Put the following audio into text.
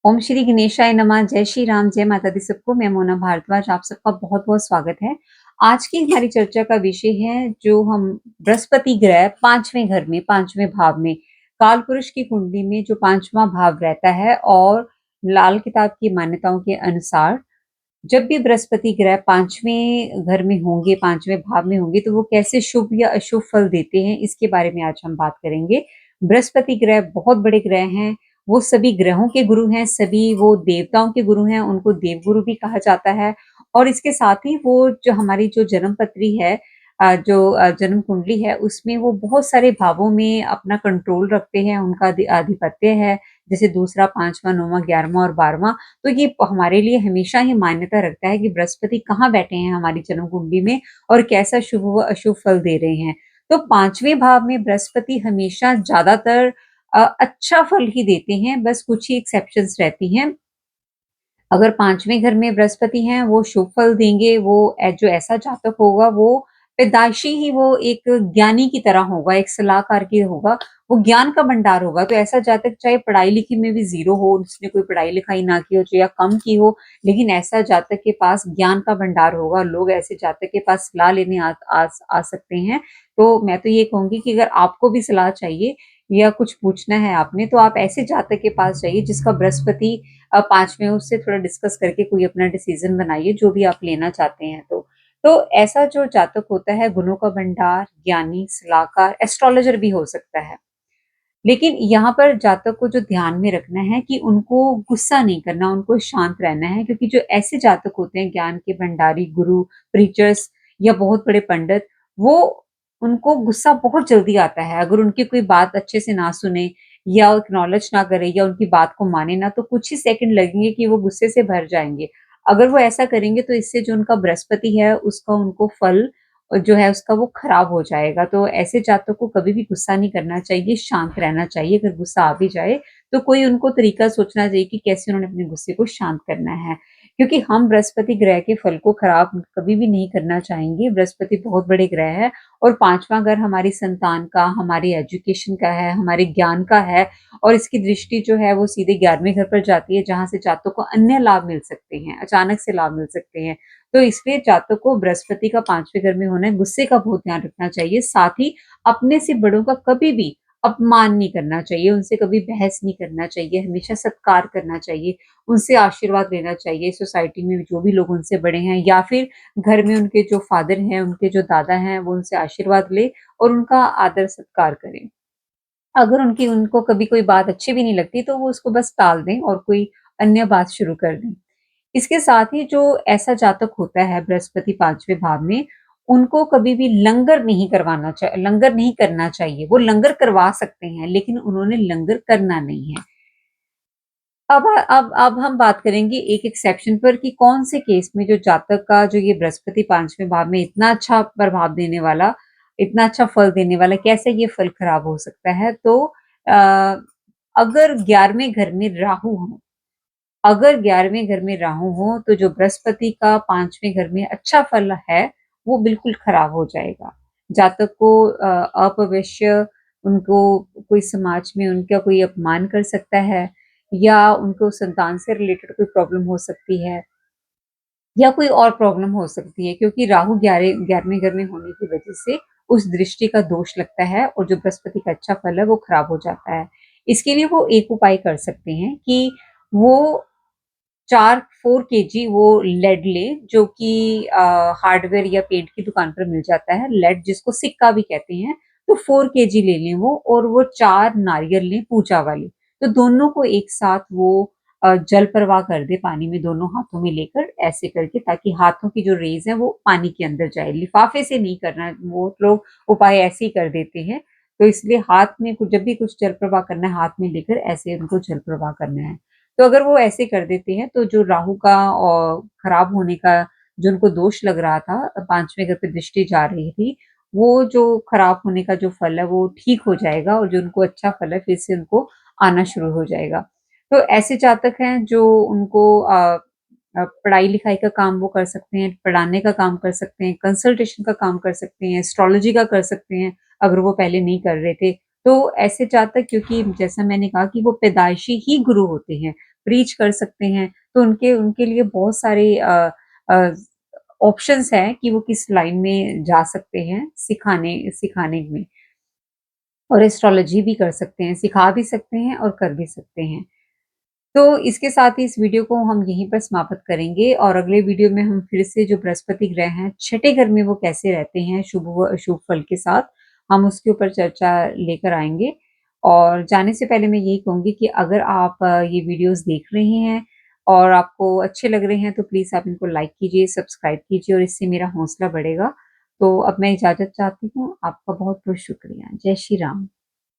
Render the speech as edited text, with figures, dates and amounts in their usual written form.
ओम श्री गणेशाय नमः। जय श्री राम, जय माता दी सबको। मैं मोना भारद्वाज, आप सबका बहुत-बहुत स्वागत है। आज की हमारी चर्चा का विषय है जो हम बृहस्पति ग्रह 5वें घर में, 5वें भाव में, कालपुरुष की कुंडली में जो 5वां भाव रहता है और लाल किताब की मान्यताओं के अनुसार जब भी बृहस्पति ग्रह 5वें घर में होंगे, 5वें भाव में होंगे, तो वो कैसे शुभ या अशुभ फल देते हैं, इसके बारे में आज हम बात करेंगे। बृहस्पति ग्रह बहुत बड़े ग्रह हैं, वो सभी ग्रहों के गुरु हैं, सभी वो देवताओं के गुरु हैं, उनको देवगुरु भी कहा जाता है और इसके साथ ही वो जो हमारी जो जन्म पत्री है जन्म कुंडली है, उसमें वो बहुत सारे भावों में अपना कंट्रोल रखते हैं, उनका आधिपत्य है, जैसे दूसरा, 5वां, 9वां, 11वां और 12वां। तो ये हमारे लिए हमेशा ही मान्यता रखता है कि बृहस्पति कहाँ बैठे हैं हमारी जन्म कुंडली में और कैसा शुभ व अशुभ फल दे रहे हैं। तो 5वें भाव में बृहस्पति हमेशा ज्यादातर अच्छा फल ही देते हैं, बस कुछ ही एक्सेप्शंस रहती हैं। अगर 5वें घर में बृहस्पति हैं, वो शुभ फल देंगे, वो जो ऐसा जातक होगा वो पैदाइशी ही वो एक ज्ञानी की तरह होगा, एक सलाहकार की होगा, वो ज्ञान का भंडार होगा। तो ऐसा जातक चाहे पढ़ाई-लिखी में भी ज़ीरो हो, उसने कोई पढ़ाई-लिखाई ना की हो या कम की हो, लेकिन ऐसा जातक के पास ज्ञान का भंडार होगा। लोग ऐसे जातक के पास सलाह लेने आ सकते हैं। तो मैं तो ये कहूँगी कि अगर आपको भी सलाह चाहिए या कुछ पूछना है आपने, तो आप ऐसे जातक के पास जाइए जिसका बृहस्पति 5 में, उससे थोड़ा डिस्कस करके कोई अपना डिसीजन बनाइए जो भी आप लेना चाहते हैं तो ऐसा जो जातक होता है गुणों का भंडार, ज्ञानी, सलाहकार, एस्ट्रोलॉजर भी हो सकता है। लेकिन यहाँ पर जातक को जो ध्यान में रखना है कि उनको गुस्सा नहीं करना, उनको शांत रहना है, क्योंकि जो ऐसे जातक होते हैं ज्ञान के भंडारी, गुरु, प्रीचर्स या बहुत बड़े पंडित, वो उनको गुस्सा बहुत जल्दी आता है। अगर उनकी कोई बात अच्छे से ना सुने या एक्नॉलेज ना करे या उनकी बात को माने ना, तो कुछ ही सेकंड लगेंगे कि वो गुस्से से भर जाएँगे। अगर वो ऐसा करेंगे तो इससे जो उनका बृहस्पति है उसका उनको फल जो है उसका वो खराब हो जाएगा। तो ऐसे जातकों को कभी भी गुस्सा नहीं करना चाहिए, शांत रहना चाहिए। अगर गुस्सा आ भी जाए, तो कोई उनको तरीका सोचना चाहिए कि कैसे उन्होंने अपने गुस्से को शांत करना है। क्योंकि हम बृहस्पति ग्रह के फल को खराब कभी भी नहीं करना चाहेंगे। बृहस्पति बहुत बड़े ग्रह है और 5वां घर हमारी संतान का, हमारी एजुकेशन का है, हमारे ज्ञान का है और इसकी दृष्टि जो है वो सीधे 11वें घर पर जाती है, जहाँ से जातकों को अन्य लाभ मिल सकते हैं, अचानक से लाभ मिल सकते हैं। तो इसलिए जातक को बृहस्पति का 5वें घर में होना है, गुस्से का बहुत ध्यान रखना चाहिए। साथ ही अपने से बड़ों का कभी भी अपमान नहीं करना चाहिए, उनसे कभी बहस नहीं करना चाहिए, हमेशा सत्कार करना चाहिए, उनसे आशीर्वाद लेना चाहिए। सोसाइटी में जो भी लोग उनसे बड़े हैं या फिर घर में उनके जो फादर हैं, उनके जो दादा हैं, वो उनसे आशीर्वाद लें और उनका आदर-सत्कार करें। अगर उनको कभी कोई बात अच्छी भी नहीं लगती, तो वो उसको बस टाल दें और कोई अन्य बात शुरू कर दें। इसके साथ ही जो ऐसा जातक होता है बृहस्पति 5वें भाव में, उनको कभी भी लंगर नहीं करना चाहिए। वो लंगर करवा सकते हैं, लेकिन उन्होंने लंगर करना नहीं है। अब हम बात करेंगे एक एक्सेप्शन पर कि कौन से केस में जो जातक का जो ये बृहस्पति 5वें भाव में इतना अच्छा प्रभाव देने वाला, इतना अच्छा फल देने वाला, कैसे ये फल खराब हो सकता है? तो अगर 11वें घर में राहु हो, अगर 11वें घर में राहु हो, तो जो बृहस्पति का 5वें घर में अच्छा फल है, वो बिल्कुल खराब हो जाएगा। जातक को अपभ्रंश, उनको कोई समाज में उनका कोई अपमान कर सकता है या उनको संतान से रिलेटेड कोई प्रॉब्लम हो सकती है या कोई और प्रॉब्लम हो सकती है, क्योंकि राहु 11वें घर में होने की वजह से उस दृष्टि का दोष लगता है और जो बृहस्पति का अच्छा फल है, वो खराब हो जाता है। इसके लिए वो एक उपाय कर सकते हैं कि वो 4 केजी वो लेड लें, जो कि हार्डवेयर या पेंट की दुकान पर मिल जाता है। लेड जिसको सिक्का भी कहते हैं, तो 4 केजी ले लें वो और वो 4 नारियल लें पूजा वाले। तो दोनों को एक साथ वो जल प्रवाह कर दें पानी में दोनों हाथों में लेकर, ऐसे करके, ताकि हाथों की जो रेज़ है वो पानी के अंदर जाए। लिफ़ाफ़े से नहीं करना, वो लोग उपाय ऐसे ही कर देते हैं। तो इसलिए हाथ में कुछ जब भी कुछ जल प्रवाह करना है, हाथ में लेकर ऐसे उनको जल प्रवाह करना है। तो अगर वो ऐसे कर देते हैं, तो जो राहु का खराब होने का जो उनको दोष लग रहा था, 5वें घर पे दृष्टि जा रही थी, वो जो खराब होने का जो फल है वो ठीक हो जाएगा और जो उनको अच्छा फल है फिर से उनको आना शुरू हो जाएगा। तो ऐसे जातक हैं जो उनको पढ़ाई-लिखाई का काम वो कर सकते हैं, पढ़ाने का काम कर सकते हैं, कंसल्टेशन का काम कर सकते हैं, एस्ट्रोलॉजी का कर सकते हैं, अगर वो पहले नहीं कर रहे थे। तो ऐसे जातक, क्योंकि जैसा मैंने कहा कि वो पैदाइशी ही गुरु होते हैं, रीच कर सकते हैं, तो उनके उनके लिए बहुत सारे अ, ऑप्शंस हैं कि वो किस लाइन में जा सकते हैं सिखाने सिखाने में। और एस्ट्रोलॉजी भी कर सकते हैं, सिखा भी सकते हैं और कर भी सकते हैं। तो इसके साथ ही इस वीडियो को हम यहीं पर समाप्त करेंगे और अगले वीडियो में हम फिर से जो बृहस्पति ग्रह हैं, छठे घर में वो कैसे रहते हैं शुभ फल के साथ, हम उसके ऊपर चर्चा लेकर आएँगे। और जाने से पहले मैं यही कहूँगी कि अगर आप ये वीडियोज़ देख रहे हैं और आपको अच्छे लग रहे हैं, तो प्लीज़ आप इनको लाइक कीजिए, सब्सक्राइब कीजिए और इससे मेरा हौसला बढ़ेगा। तो अब मैं इजाज़त चाहती हूँ। आपका बहुत-बहुत शुक्रिया। जय श्री राम।